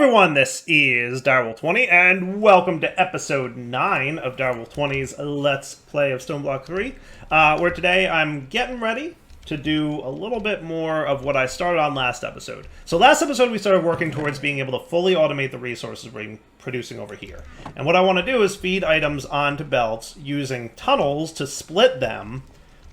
everyone, this is Direwolf20, and welcome to episode 9 of Direwolf20's Let's Play of Stoneblock3, where today I'm getting ready to do a little bit more of what I started on last episode. So last episode we started working towards being able to fully automate the resources we're producing over here. And what I want to do is feed items onto belts using tunnels to split them,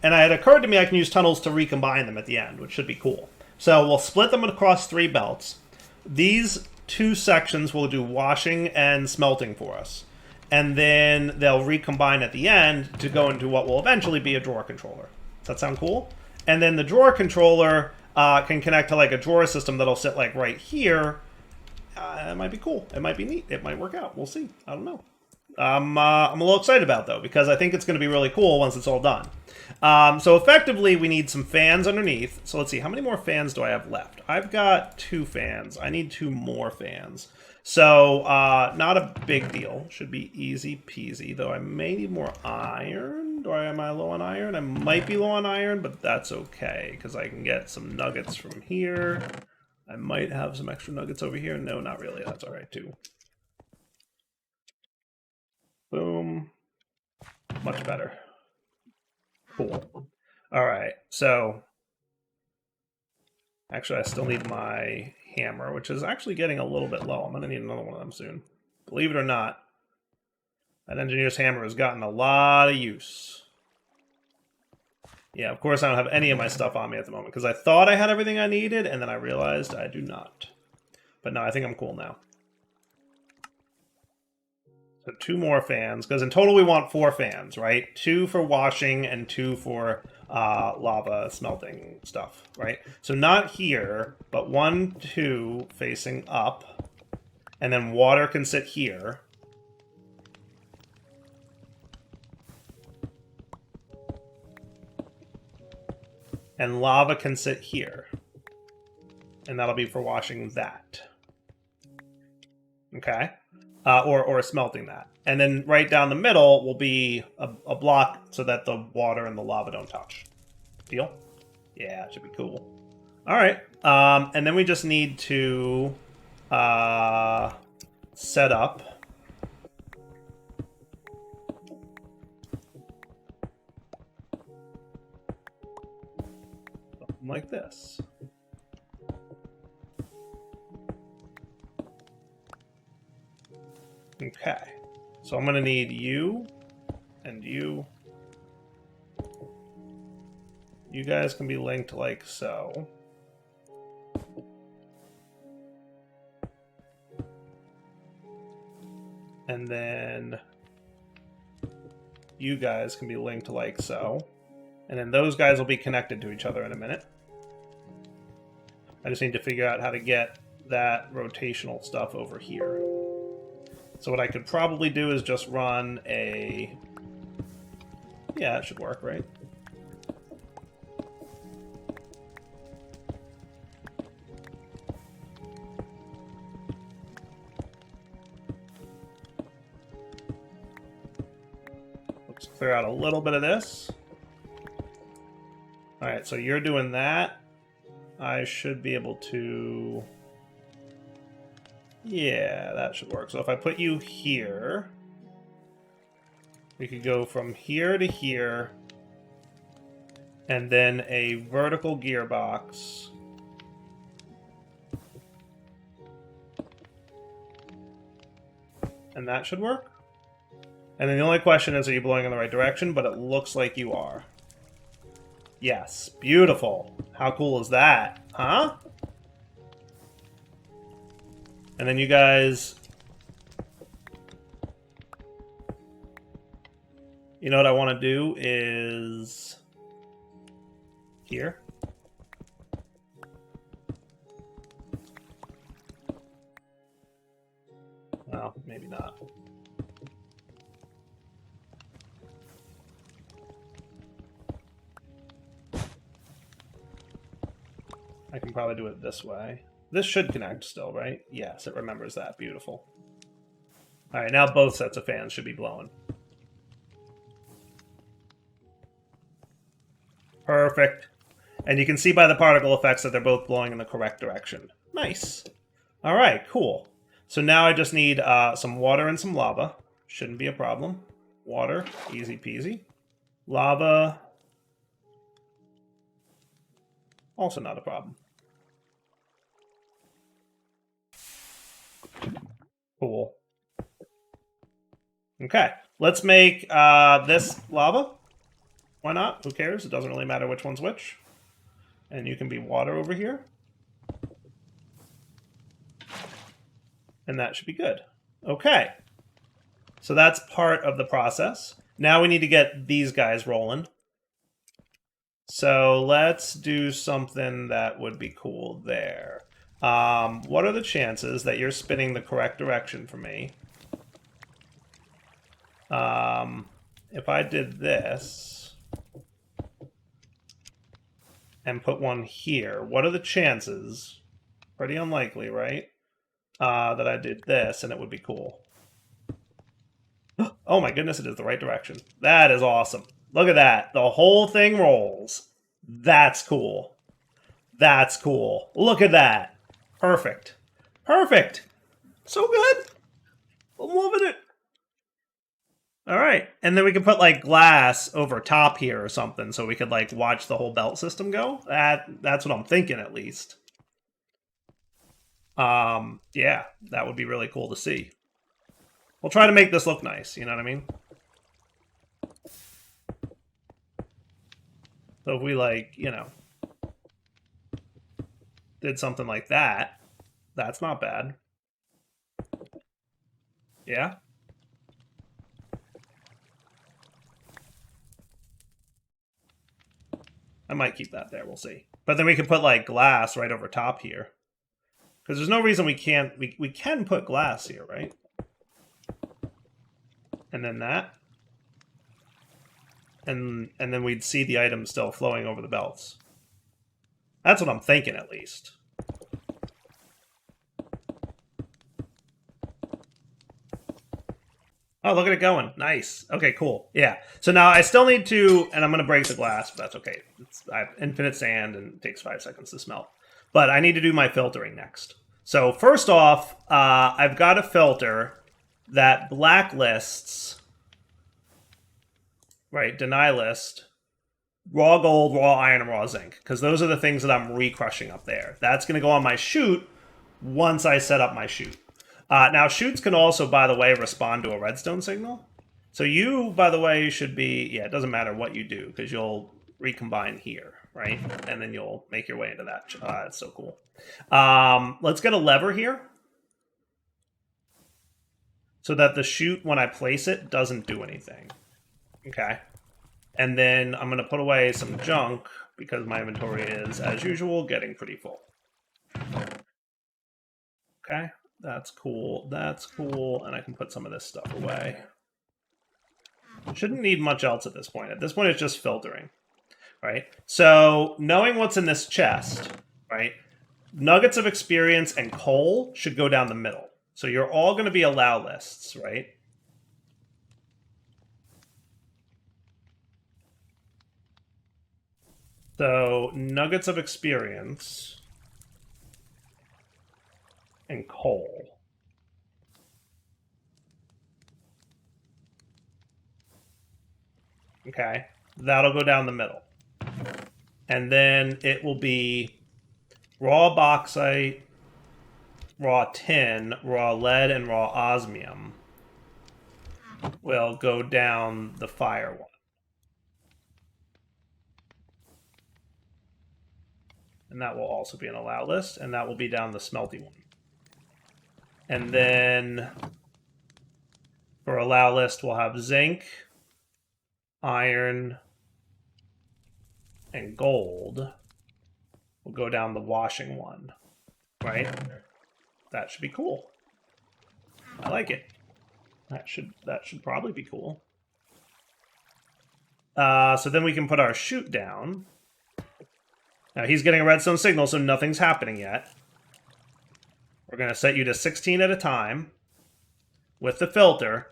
and it had occurred to me I can use tunnels to recombine them at the end, which should be cool. So we'll split them across 3 belts. These 2 sections will do washing and smelting for us. And then they'll recombine at the end to go into what will eventually be a drawer controller. Does that sound cool? And then the drawer controller can connect to like a drawer system that'll sit like right here. It might be cool. It might be neat. It might work out. We'll see. I don't know. I'm a little excited about it, though, because I think it's going to be really cool once it's all done. So effectively, we need some fans underneath. So let's see, how many more fans do I have left? I've got 2 fans. I need 2 more fans. So not a big deal. Should be easy peasy, though I may need more iron. Am I low on iron? I might be low on iron, but that's okay, because I can get some nuggets from here. I might have some extra nuggets over here. No, not really. That's all right, too. Boom. Much better. Cool. Alright, so... Actually, I still need my hammer, which is actually getting a little bit low. I'm going to need another one of them soon. Believe it or not, that engineer's hammer has gotten a lot of use. Yeah, of course I don't have any of my stuff on me at the moment, because I thought I had everything I needed, and then I realized I do not. But no, I think I'm cool now. So 2 more fans, because in total we want 4 fans, right? 2 for washing and 2 for lava smelting stuff, right? So not here, but 1, 2 facing up, and then water can sit here. And lava can sit here. And that'll be for washing that. Okay? Or smelting that. And then right down the middle will be a block so that the water and the lava don't touch. Deal? Yeah, it should be cool. Alright. And then we just need to set up something like this. Okay, so I'm going to need you and you. You guys can be linked like so. And then you guys can be linked like so. And then those guys will be connected to each other in a minute. I just need to figure out how to get that rotational stuff over here. So what I could probably do is just run a... Yeah, it should work, right? Let's clear out a little bit of this. Alright, so you're doing that. I should be able to... Yeah, that should work. So if I put you here, we could go from here to here, and then a vertical gearbox. And that should work. And then the only question is, are you blowing in the right direction? But it looks like you are. Yes, beautiful. How cool is that? Huh? And then you guys... You know what I want to do is... Here. Well, maybe not. I can probably do it this way. This should connect still, right? Yes, it remembers that. Beautiful. Alright, now both sets of fans should be blowing. Perfect. And you can see by the particle effects that they're both blowing in the correct direction. Nice. Alright, cool. So now I just need some water and some lava. Shouldn't be a problem. Water, easy peasy. Lava, also not a problem. Cool. Okay, let's make this lava. Why not? Who cares? It doesn't really matter which one's which. And you can be water over here. And that should be good. Okay. So that's part of the process. Now we need to get these guys rolling. So let's do something that would be cool there. What are the chances that you're spinning the correct direction for me? If I did this and put one here, what are the chances? Pretty unlikely, right? That I did this and it would be cool. Oh my goodness, it is the right direction. That is awesome. Look at that. The whole thing rolls. That's cool. That's cool. Look at that. Perfect. Perfect. So good. I'm loving it. All right. And then we can put like glass over top here or something so we could like watch the whole belt system go. That's what I'm thinking at least. Yeah, that would be really cool to see. We'll try to make this look nice, you know what I mean? So if we like, you know, did something like that, that's not bad. Yeah? I might keep that there, we'll see. But then we can put like glass right over top here. Because there's no reason we can't, we can put glass here, right? And then that. And then we'd see the items still flowing over the belts. That's what I'm thinking, at least. Oh, look at it going. Nice. Okay, cool. Yeah. So now I still need to, and I'm going to break the glass, but that's okay. I have infinite sand, and it takes 5 seconds to smelt. But I need to do my filtering next. So first off, I've got a filter that blacklists, right, deny list, raw gold, raw iron, and raw zinc, because those are the things that I'm re-crushing up there. That's going to go on my chute once I set up my chute. Now, chutes can also, by the way, respond to a redstone signal. So you, by the way, should be, yeah, it doesn't matter what you do, because you'll recombine here, right? And then you'll make your way into that. That's so cool. Let's get a lever here, so that the chute, when I place it, doesn't do anything. Okay. And then I'm going to put away some junk, because my inventory is, as usual, getting pretty full. Okay. That's cool. That's cool. And I can put some of this stuff away. Shouldn't need much else at this point. At this point, it's just filtering, right? So knowing what's in this chest, right? Nuggets of experience and coal should go down the middle. So you're all going to be allow lists, right? So nuggets of experience and coal. Okay, that'll go down the middle. And then it will be raw bauxite, raw tin, raw lead, and raw osmium will go down the fire one. And that will also be an allow list, and that will be down the smelty one. And then for allow list, we'll have zinc, iron, and gold. We'll go down the washing one, right? That should be cool. I like it. That should probably be cool. So then we can put our chute down. Now he's getting a redstone signal, so nothing's happening yet. We're going to set you to 16 at a time with the filter.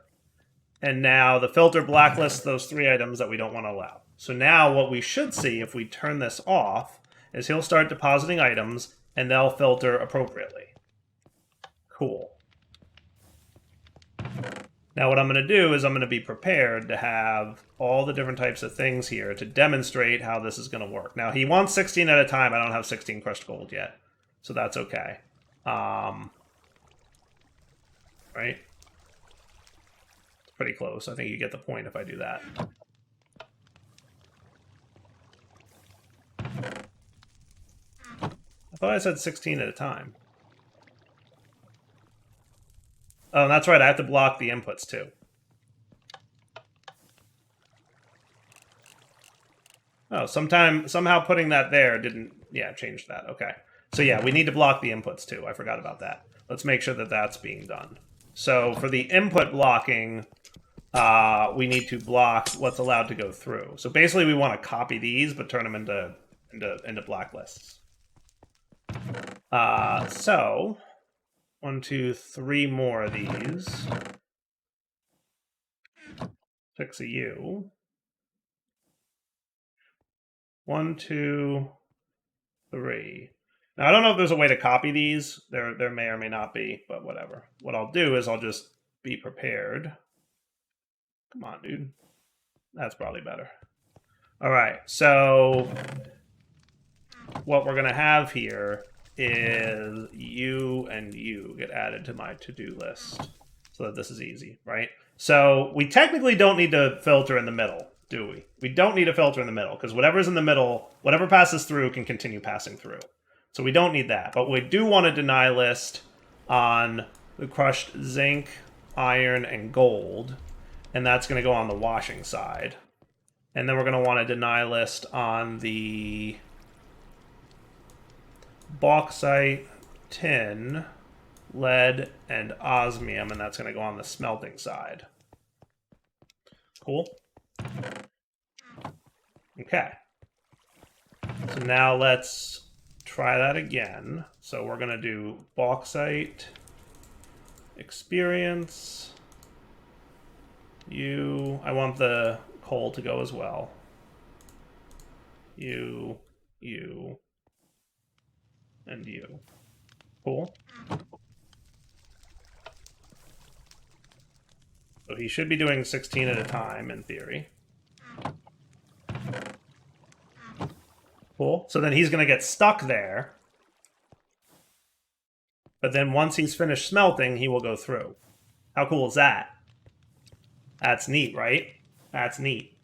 And now the filter blacklists those 3 items that we don't want to allow. So now what we should see if we turn this off is he'll start depositing items and they'll filter appropriately. Cool. Now what I'm going to do is I'm going to be prepared to have all the different types of things here to demonstrate how this is going to work. Now he wants 16 at a time. I don't have 16 crushed gold yet, so that's okay. Right? It's pretty close. I think you get the point if I do that. I thought I said 16 at a time. Oh, that's right. I have to block the inputs too. Oh, somehow putting that there didn't, change that. Okay. So yeah, we need to block the inputs too. I forgot about that. Let's make sure that that's being done. So for the input blocking, we need to block what's allowed to go through. So basically we want to copy these, but turn them into blacklists. So 1, 2, 3 more of these. 6 of you. 1, 2, 3. Now I don't know if there's a way to copy these. There may or may not be, but whatever. What I'll do is I'll just be prepared. Come on, dude. That's probably better. All right, so what we're gonna have here is you and you get added to my to-do list so that this is easy, right? So we technically don't need to filter in the middle, do we? We don't need a filter in the middle because whatever's in the middle, whatever passes through can continue passing through. So we don't need that, but we do want to deny list on the crushed zinc, iron, and gold, and that's going to go on the washing side. And then we're going to want to deny list on the bauxite, tin, lead, and osmium, and that's going to go on the smelting side. Cool. Okay. So now let's try that again. So we're going to do bauxite, experience, you. I want the coal to go as well. You, and you. Cool. So he should be doing 16 at a time, in theory. Cool. So then he's going to get stuck there. But then once he's finished smelting, he will go through. How cool is that? That's neat, right? That's neat.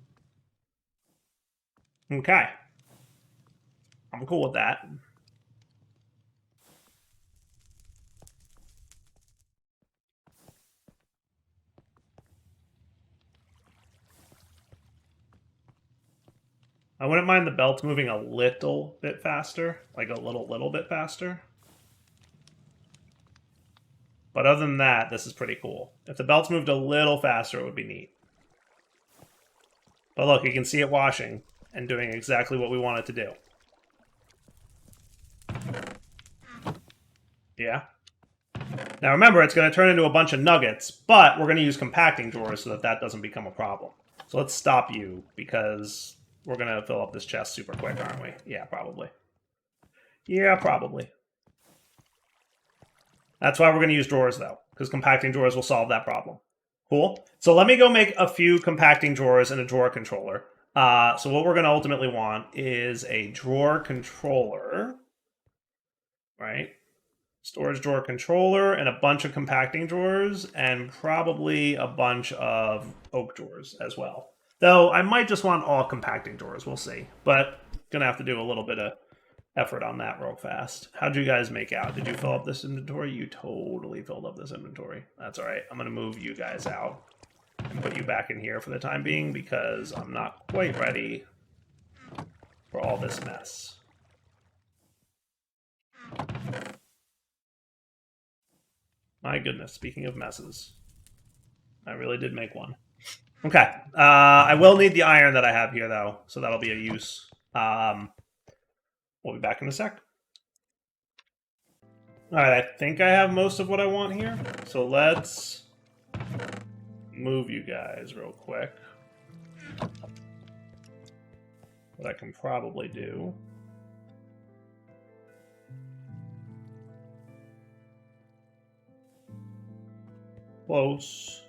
Okay. I'm cool with that. I wouldn't mind the belts moving a little bit faster, like a little bit faster. But other than that, this is pretty cool. If the belts moved a little faster, it would be neat. But look, you can see it washing and doing exactly what we want it to do. Yeah. Now remember, it's going to turn into a bunch of nuggets, but we're going to use compacting drawers so that that doesn't become a problem. So let's stop you, because we're going to fill up this chest super quick, aren't we? Yeah, probably. Yeah, probably. That's why we're going to use drawers, though, because compacting drawers will solve that problem. Cool. So let me go make a few compacting drawers and a drawer controller. So what we're going to ultimately want is a drawer controller, right? Storage drawer controller and a bunch of compacting drawers and probably a bunch of oak drawers as well. Though I might just want all compacting drawers, we'll see. But gonna have to do a little bit of effort on that real fast. How'd you guys make out? Did you fill up this inventory? You totally filled up this inventory. That's all right. I'm gonna move you guys out and put you back in here for the time being because I'm not quite ready for all this mess. My goodness, speaking of messes. I really did make one. Okay. I will need the iron that I have here, though, so that'll be a use. We'll be back in a sec. Alright, I think I have most of what I want here. So let's move you guys real quick. What I can probably do. Close.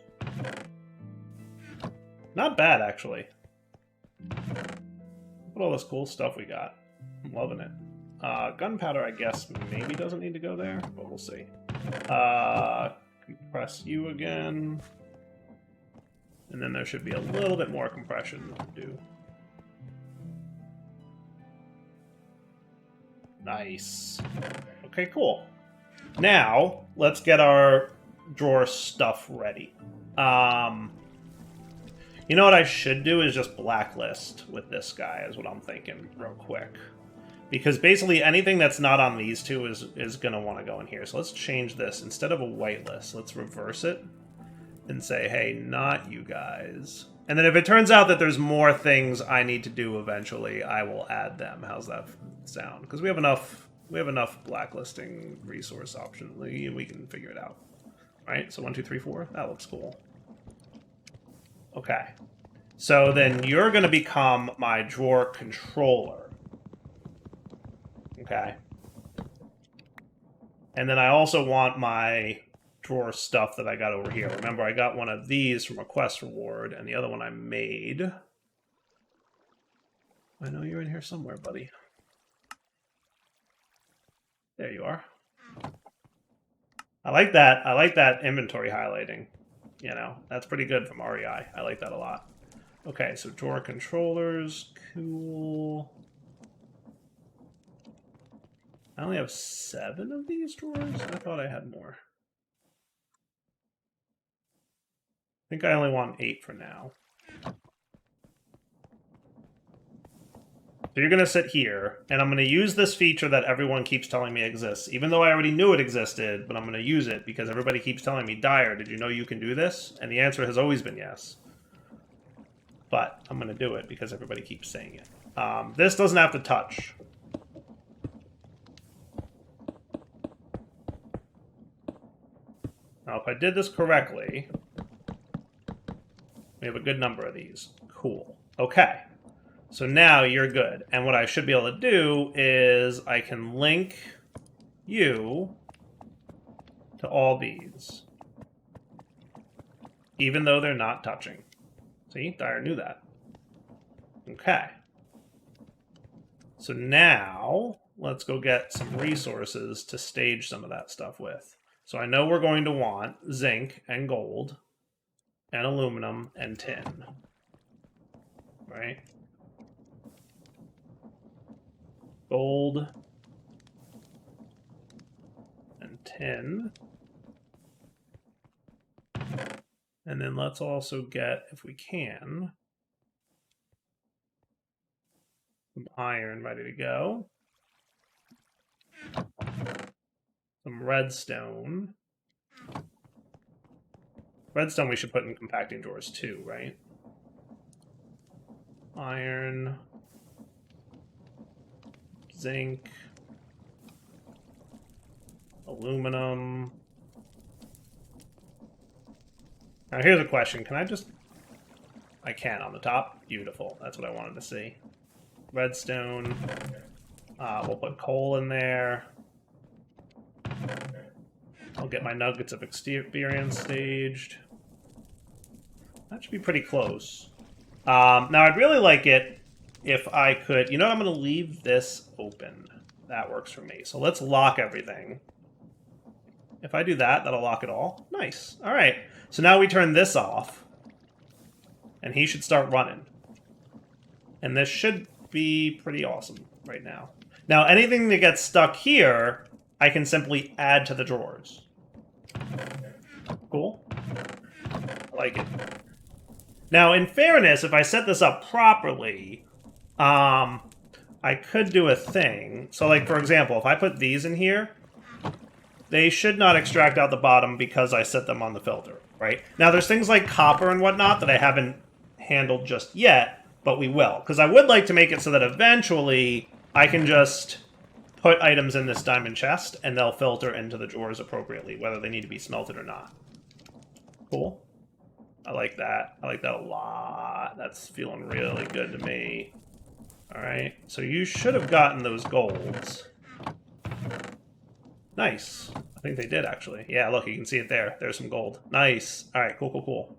Not bad, actually. Look at all this cool stuff we got. I'm loving it. Gunpowder, I guess, maybe doesn't need to go there, but we'll see. Compress you again. And then there should be a little bit more compression to do. Nice. Okay, cool. Now, let's get our drawer stuff ready. You know what I should do is just blacklist with this guy, is what I'm thinking real quick. Because basically anything that's not on these two is going to want to go in here. So let's change this. Instead of a whitelist, let's reverse it and say, hey, not you guys. And then if it turns out that there's more things I need to do eventually, I will add them. How's that sound? Because we have enough blacklisting resource options. We can figure it out. All right, so 1, 2, 3, 4. That looks cool. Okay. So then you're going to become my drawer controller. Okay. And then I also want my drawer stuff that I got over here. Remember, I got one of these from a quest reward, and the other one I made. I know you're in here somewhere, buddy. There you are. I like that. I like that inventory highlighting. You know, that's pretty good from REI. I like that a lot. Okay, so drawer controllers. Cool. I only have 7 of these drawers? I thought I had more. I think I only want 8 for now. So you're going to sit here, and I'm going to use this feature that everyone keeps telling me exists, even though I already knew it existed, but I'm going to use it because everybody keeps telling me, Dyer, did you know you can do this? And the answer has always been yes. But I'm going to do it because everybody keeps saying it. This doesn't have to touch. Now, if I did this correctly, we have a good number of these. Cool. Okay. So now you're good. And what I should be able to do is I can link you to all these, even though they're not touching. See, Dyer knew that. Okay. So now let's go get some resources to stage some of that stuff with. So I know we're going to want zinc and gold and aluminum and tin, right? Gold and tin. And then let's also get, if we can, some iron ready to go. Some redstone. Redstone we should put in compacting drawers too, right? Iron. Zinc. Aluminum. Now here's a question. Can I just... I can on the top. Beautiful. That's what I wanted to see. Redstone. We'll put coal in there. I'll get my nuggets of experience staged. That should be pretty close. Now, I'd really like it if I could... You know what? I'm going to leave this open. That works for me. So let's lock everything. If I do that, that'll lock it all. Nice. All right. So now we turn this off. And he should start running. And this should be pretty awesome right now. Now, anything that gets stuck here, I can simply add to the drawers. Cool. I like it. Now, in fairness, if I set this up properly, I could do a thing. So, like, for example, if I put these in here, they should not extract out the bottom because I set them on the filter, right? Now, there's things like copper and whatnot that I haven't handled just yet, but we will. Because I would like to make it so that eventually I can just put items in this diamond chest, and they'll filter into the drawers appropriately, whether they need to be smelted or not. Cool. I like that. I like that a lot. That's feeling really good to me. All right. So you should have gotten those golds. Nice. I think they did, actually. Yeah, look, you can see it there. There's some gold. Nice. All right, cool, cool, cool.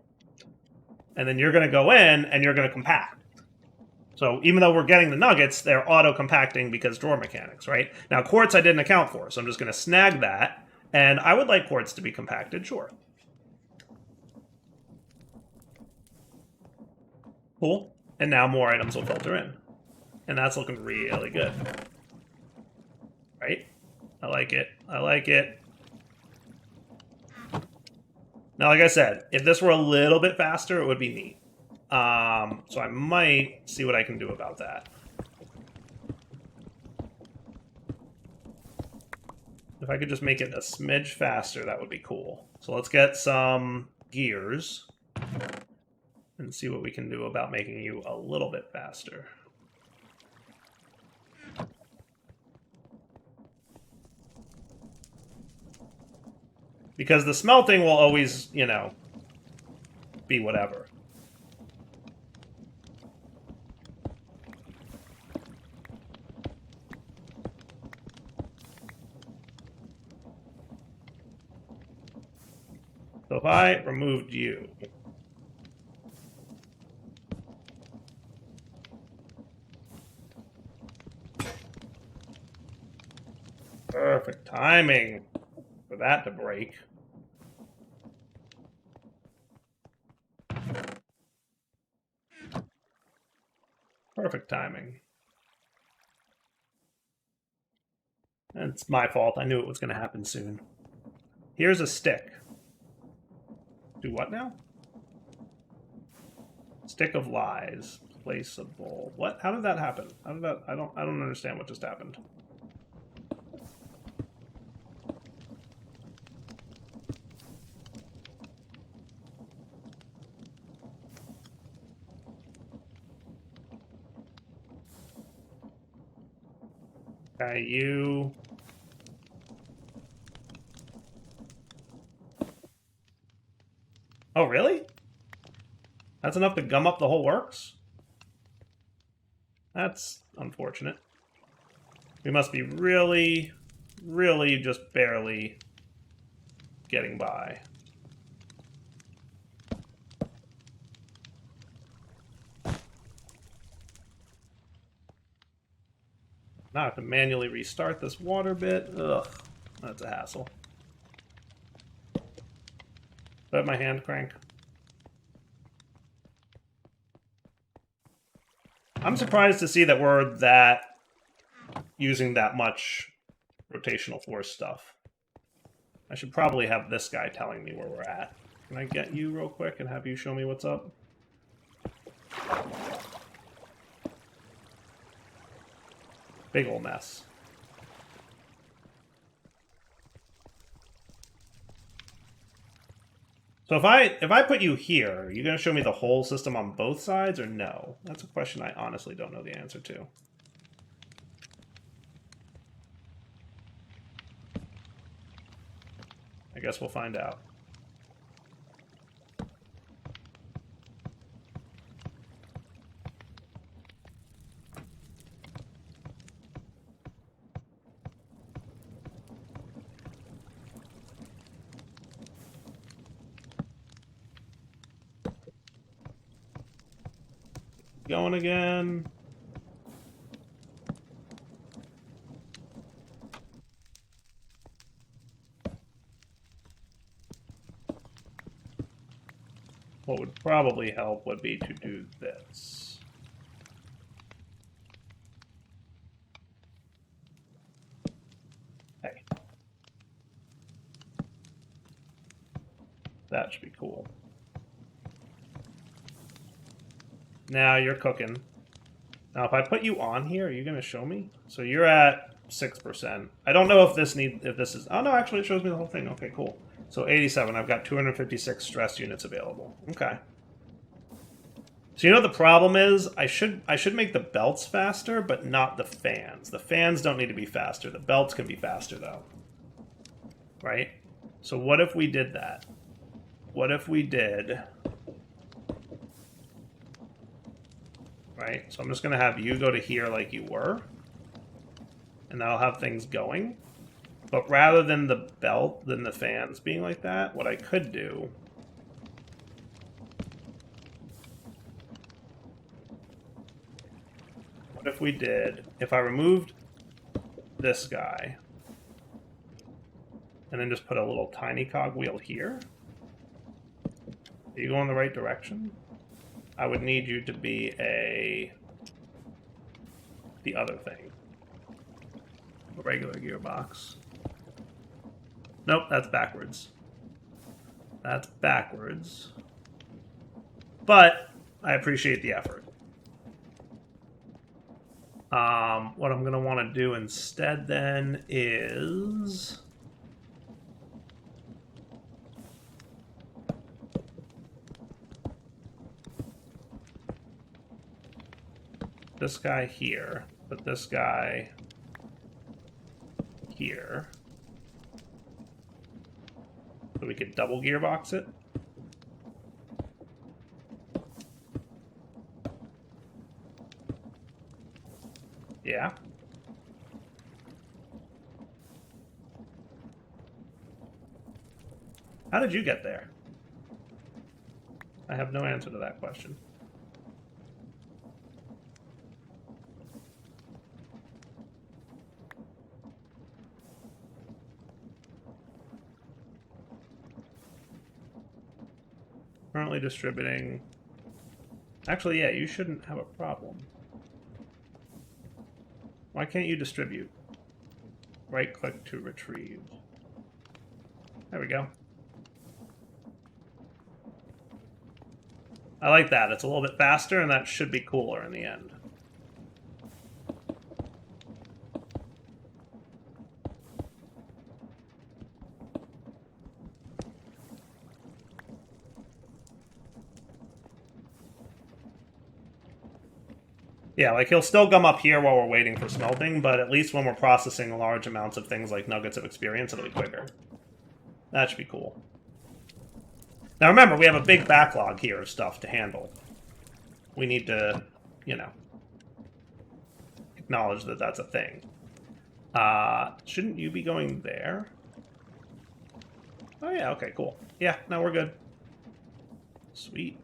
And then you're going to go in and you're going to compact. So even though we're getting the nuggets, they're auto-compacting because drawer mechanics, right? Now, quartz I didn't account for, so I'm just going to snag that. And I would like quartz to be compacted, sure. Cool. And now more items will filter in. And that's looking really good. Right? I like it. I like it. Now, like I said, if this were a little bit faster, it would be neat. So I might see what I can do about that. If I could just make it a smidge faster, that would be cool. So let's get some gears and see what we can do about making you a little bit faster. Because the smelting will always, you know, be whatever. So if I removed you, perfect timing for that to break. Perfect timing. It's my fault. I knew it was going to happen soon. Here's a stick. Do what now? Stick of lies. Placeable. What? How did that happen? How did that? I don't understand what just happened. Okay, you. Oh, really? That's enough to gum up the whole works? That's unfortunate. We must be really, really just barely getting by. Now I have to manually restart this water bit. Ugh, that's a hassle. Let my hand crank. I'm surprised to see that we're using that much rotational force stuff. I should probably have this guy telling me where we're at. Can I get you real quick and have you show me what's up? Big ol' mess. So if I put you here, are you going to show me the whole system on both sides or no? That's a question I honestly don't know the answer to. I guess we'll find out. Going again. What would probably help would be to do this. Hey. That should be cool. Now you're cooking. Now if I put you on here, are you going to show me? So you're at 6%. I don't know if this is... Oh, no, actually it shows me the whole thing. Okay, cool. So 87. I've got 256 stress units available. Okay. So you know what the problem is? I should make the belts faster, but not the fans. The fans don't need to be faster. The belts can be faster, though. Right? So what if we did that? What if we did... Right? So I'm just going to have you go to here like you were. And that'll have things going. But rather than the belt, than the fans being like that, what I could do What if we did, if I removed this guy, and then just put a little tiny cogwheel here? Are you going the right direction? I would need you to be the other thing. A regular gearbox. Nope, that's backwards. That's backwards. But I appreciate the effort. What I'm going to want to do instead then is... this guy here, put this guy here. So we could double gearbox it. Yeah. How did you get there? I have no answer to that question. Currently distributing. Actually, yeah, you shouldn't have a problem. Why can't you distribute? Right-click to retrieve. There we go. I like that. It's a little bit faster, and that should be cooler in the end. Yeah, like he'll still come up here while we're waiting for smelting, but at least when we're processing large amounts of things like nuggets of experience, it'll be quicker. That should be cool. Now remember, we have a big backlog here of stuff to handle. We need to, you know, acknowledge that that's a thing. Shouldn't you be going there? Oh yeah, okay, cool. Yeah, no, we're good. Sweet.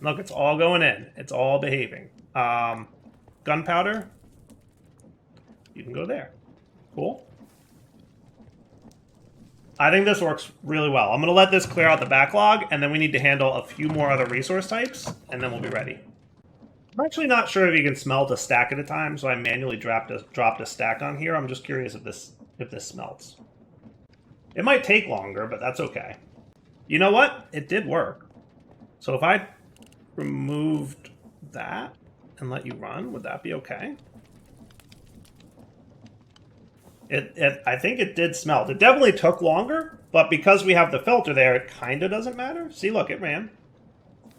Look, it's all going in. It's all behaving. Gunpowder. You can go there. Cool. I think this works really well. I'm going to let this clear out the backlog, and then we need to handle a few more other resource types, and then we'll be ready. I'm actually not sure if you can smelt a stack at a time, so I manually dropped a stack on here. I'm just curious if this smelts. It might take longer, but that's okay. You know what? It did work. So if I removed that and let you run, would that be okay? I think it did smelt. It definitely took longer, but because we have the filter there, it kind of doesn't matter. See, look, it ran.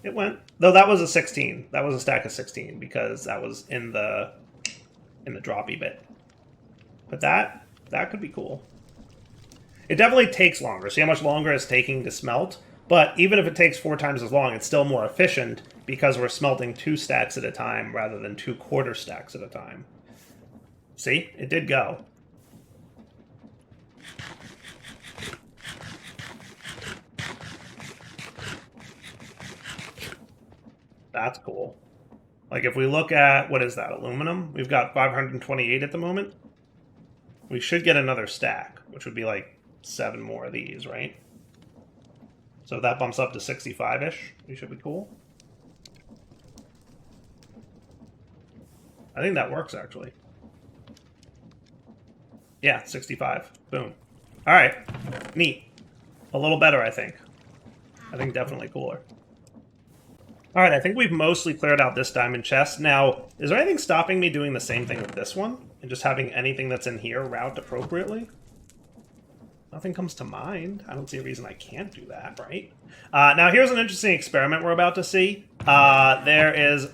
It went. Though that was a 16. That was a stack of 16 because that was in the droppy bit. But that could be cool. It definitely takes longer. See how much longer it's taking to smelt? But even if it takes 4 times as long, it's still more efficient because we're smelting 2 stacks at a time rather than 2 quarter stacks at a time. See? It did go. That's cool. Like if we look at, what is that, aluminum? We've got 528 at the moment. We should get another stack, which would be like 7 more of these, right? So if that bumps up to 65-ish, we should be cool. I think that works, actually. Yeah, 65. Boom. All right. Neat. A little better, I think. I think definitely cooler. All right, I think we've mostly cleared out this diamond chest. Now, is there anything stopping me doing the same thing with this one? And just having anything that's in here route appropriately? Nothing comes to mind. I don't see a reason I can't do that, right? Now, here's an interesting experiment we're about to see. There is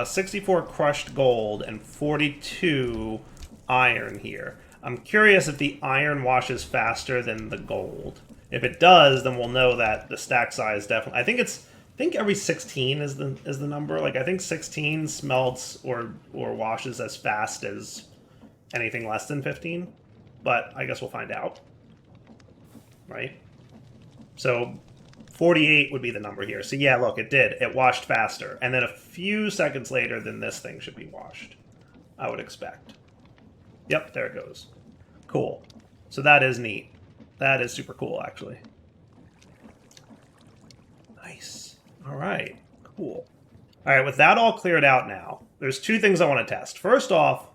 64 crushed gold and 42 iron here. I'm curious if the iron washes faster than the gold. If it does, then we'll know that the stack size definitely... I think every 16 is the number. Like, I think 16 smelts or washes as fast as anything less than 15. But I guess we'll find out. Right? So, 48 would be the number here. So yeah, look, it did. It washed faster. And then a few seconds later, then this thing should be washed, I would expect. Yep, there it goes. Cool. So that is neat. That is super cool, actually. Nice. All right, cool. All right, with that all cleared out now, there's two things I want to test. First off,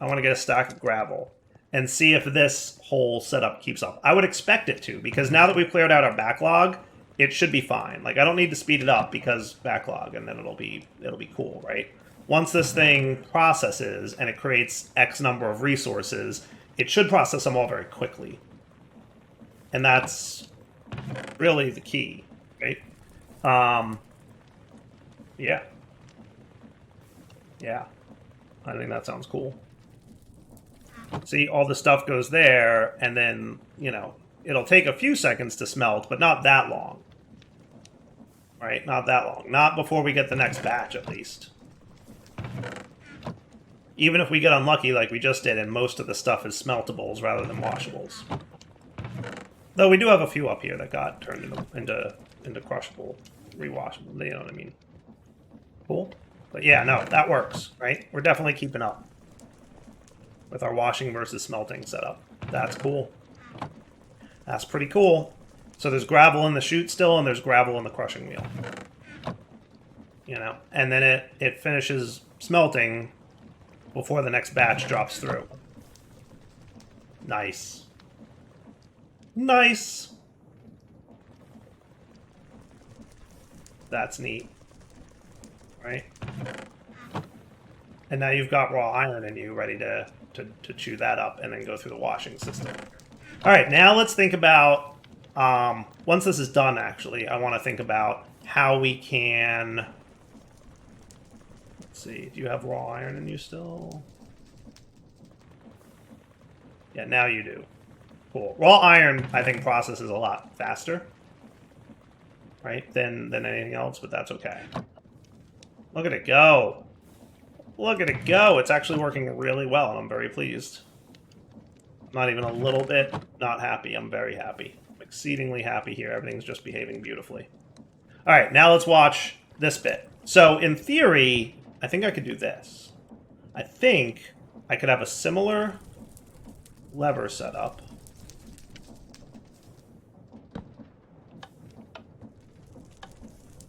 I want to get a stack of gravel and see if this whole setup keeps up. I would expect it to, because now that we've cleared out our backlog, it should be fine. Like, I don't need to speed it up because backlog, and then it'll be cool, right? Once this thing processes and it creates X number of resources, it should process them all very quickly. And that's really the key, right? Yeah. Yeah. I think that sounds cool. See, all the stuff goes there, and then, you know, it'll take a few seconds to smelt, but not that long. Right? Not that long. Not before we get the next batch, at least. Even if we get unlucky like we just did, and most of the stuff is smeltables rather than washables. Though we do have a few up here that got turned into crushable, rewashable, you know what I mean? Cool. But yeah, no, that works, right? We're definitely keeping up with our washing versus smelting setup. That's cool. That's pretty cool. So there's gravel in the chute still, and there's gravel in the crushing wheel. You know, and then it finishes smelting before the next batch drops through. Nice. Nice. That's neat. Right? And now you've got raw iron in you ready to chew that up and then go through the washing system. All right, now let's think about, once this is done, actually, I want to think about how we can, let's see, do you have raw iron in you still? Yeah, now you do. Cool. Raw iron, I think, processes a lot faster, right, than anything else, but that's okay. Look at it go. Look at it go. It's actually working really well, and I'm very pleased. I'm not even a little bit not happy. I'm very happy. I'm exceedingly happy here. Everything's just behaving beautifully. All right, now let's watch this bit. So in theory, I think I could do this. I think I could have a similar lever setup.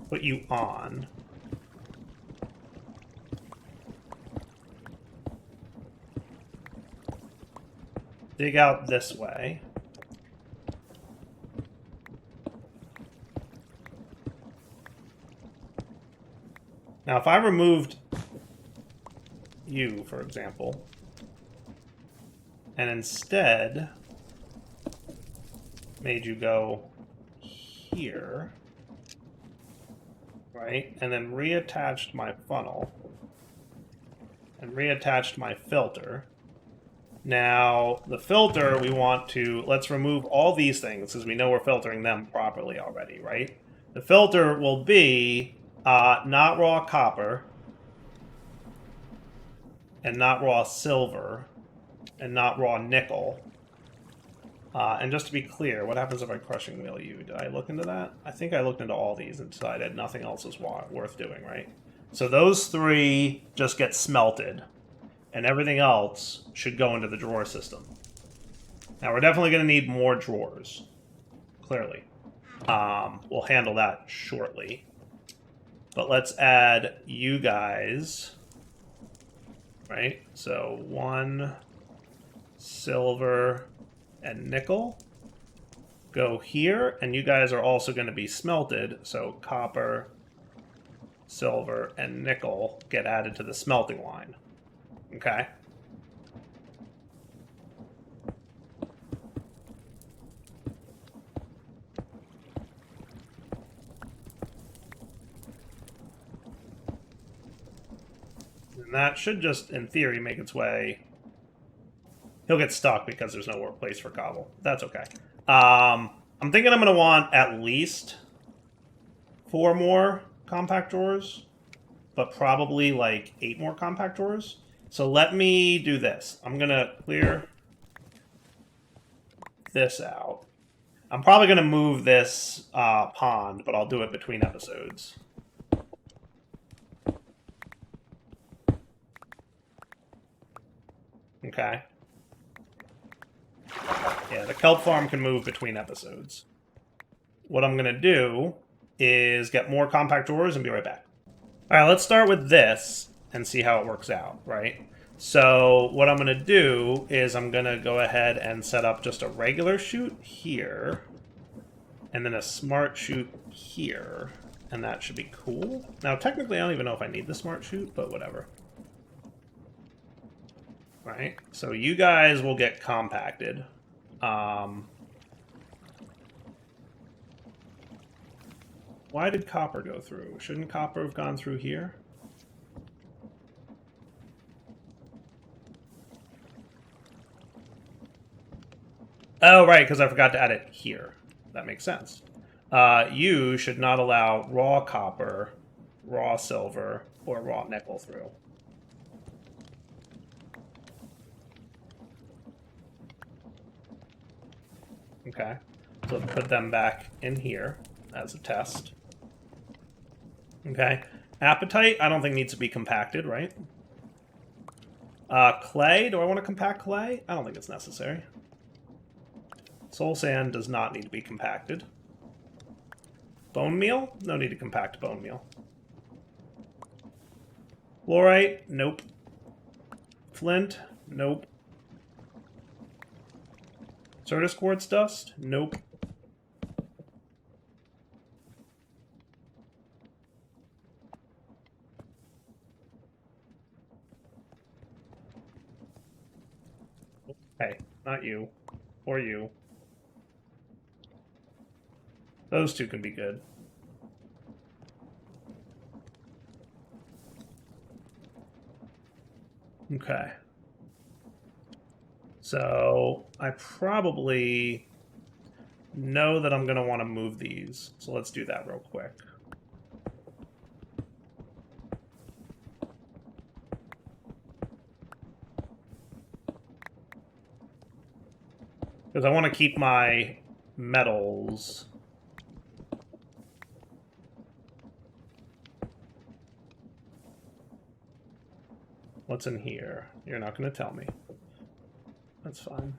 Put you on. Dig out this way. Now, if I removed you, for example, and instead made you go here, right, and then reattached my funnel and reattached my filter. Now, the filter, we want to, let's remove all these things, because we know we're filtering them properly already, right? The filter will be not raw copper, and not raw silver, and not raw nickel. And just to be clear, what happens if I crushing wheel you? Did I look into that? I think I looked into all these and decided nothing else is worth doing, right? So those three just get smelted. And everything else should go into the drawer system. Now, we're definitely going to need more drawers, clearly. We'll handle that shortly. But let's add you guys, right? So 1 silver and nickel go here, and you guys are also going to be smelted, so copper, silver, and nickel get added to the smelting line. Okay. And that should just, in theory, make its way. He'll get stuck because there's no more place for cobble. That's okay. I'm thinking I'm going to want at least 4 more compact drawers, but probably like 8 more compact drawers. So let me do this. I'm going to clear this out. I'm probably going to move this pond, but I'll do it between episodes. Okay. Yeah, the kelp farm can move between episodes. What I'm going to do is get more compact drawers and be right back. All right, let's start with this and see how it works out, right? So what I'm going to do is I'm going to go ahead and set up just a regular chute here, and then a smart chute here, and that should be cool. Now, technically, I don't even know if I need the smart chute, but whatever. Right? So you guys will get compacted. Why did copper go through? Shouldn't copper have gone through here? Oh, right, because I forgot to add it here. That makes sense. You should not allow raw copper, raw silver, or raw nickel through. Okay, so put them back in here as a test. Okay, apatite I don't think needs to be compacted, right? Clay, do I want to compact clay? I don't think it's necessary. Soul sand does not need to be compacted. Bone meal? No need to compact bone meal. Fluorite? Nope. Flint? Nope. Certus quartz dust? Nope. Hey, not you. Or you. Those two can be good. Okay. So I probably know that I'm going to want to move these. So let's do that real quick. Because I want to keep my metals. What's in here? You're not going to tell me. That's fine.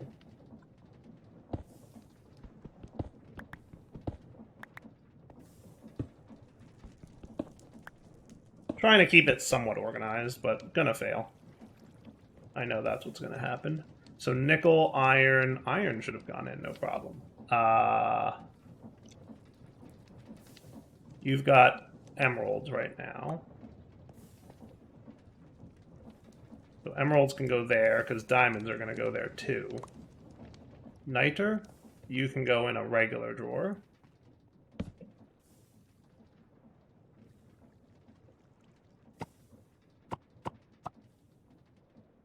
Trying to keep it somewhat organized, but gonna fail. I know that's what's gonna happen. So nickel, iron. Iron should have gone in, no problem. You've got emeralds right now. So emeralds can go there, because diamonds are going to go there too. Niter, you can go in a regular drawer.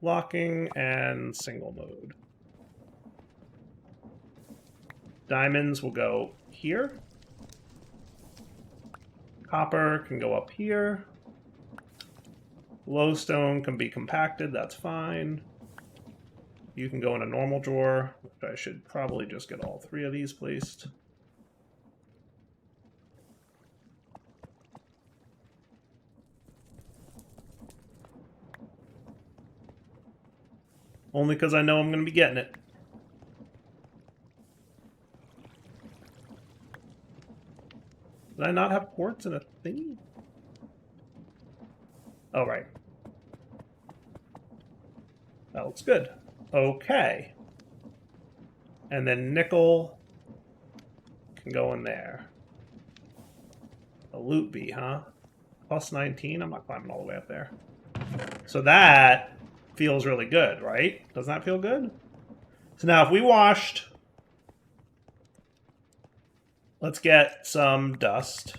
Locking and single mode. Diamonds will go here. Copper can go up here. Glowstone can be compacted, that's fine. You can go in a normal drawer, which I should probably just get all three of these placed. Only because I know I'm going to be getting it. Did I not have quartz in a thingy? Oh, right. That looks good. Okay. And then nickel can go in there. A loot bee, huh? Plus 19? I'm not climbing all the way up there. So that feels really good, right? Doesn't that feel good? So now if we washed... Let's get some dust.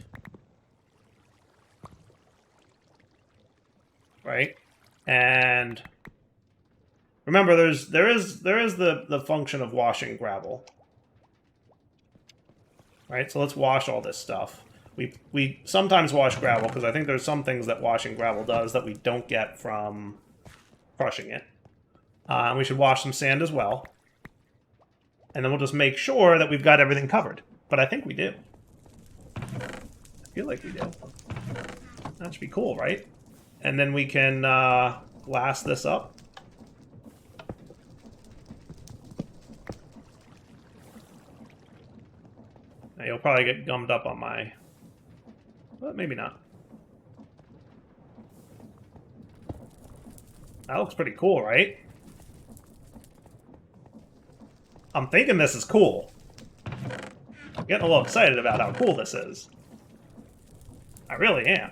Right? And remember, there is the function of washing gravel. Right? So let's wash all this stuff. We sometimes wash gravel because I think there's some things that washing gravel does that we don't get from crushing it. And we should wash some sand as well. And then we'll just make sure that we've got everything covered. But I think we do. I feel like we do. That should be cool, right? And then we can glass this up. Now you'll probably get gummed up on my... But maybe not. That looks pretty cool, right? I'm thinking this is cool. I'm getting a little excited about how cool this is. I really am.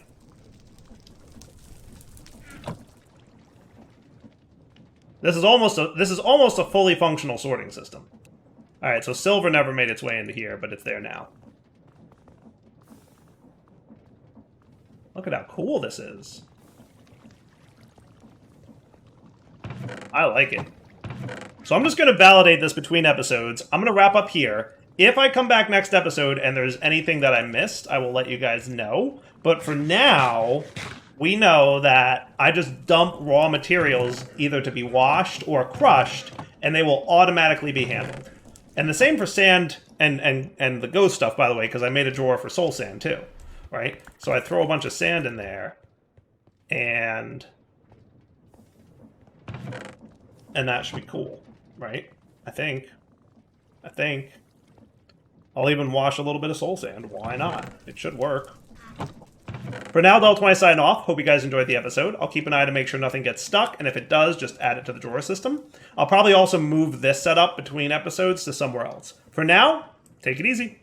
This is almost a fully functional sorting system. All right, so silver never made its way into here, but it's there now. Look at how cool this is. I like it. So I'm just going to validate this between episodes. I'm going to wrap up here. If I come back next episode and there's anything that I missed, I will let you guys know. But for now, we know that I just dump raw materials either to be washed or crushed, and they will automatically be handled. And the same for sand and the ghost stuff, by the way, because I made a drawer for soul sand too, right? So I throw a bunch of sand in there, and that should be cool, right? I think. I'll even wash a little bit of soul sand. Why not? It should work. For now, Del20 signing off. Hope you guys enjoyed the episode. I'll keep an eye to make sure nothing gets stuck, and if it does, just add it to the drawer system. I'll probably also move this setup between episodes to somewhere else. For now, take it easy.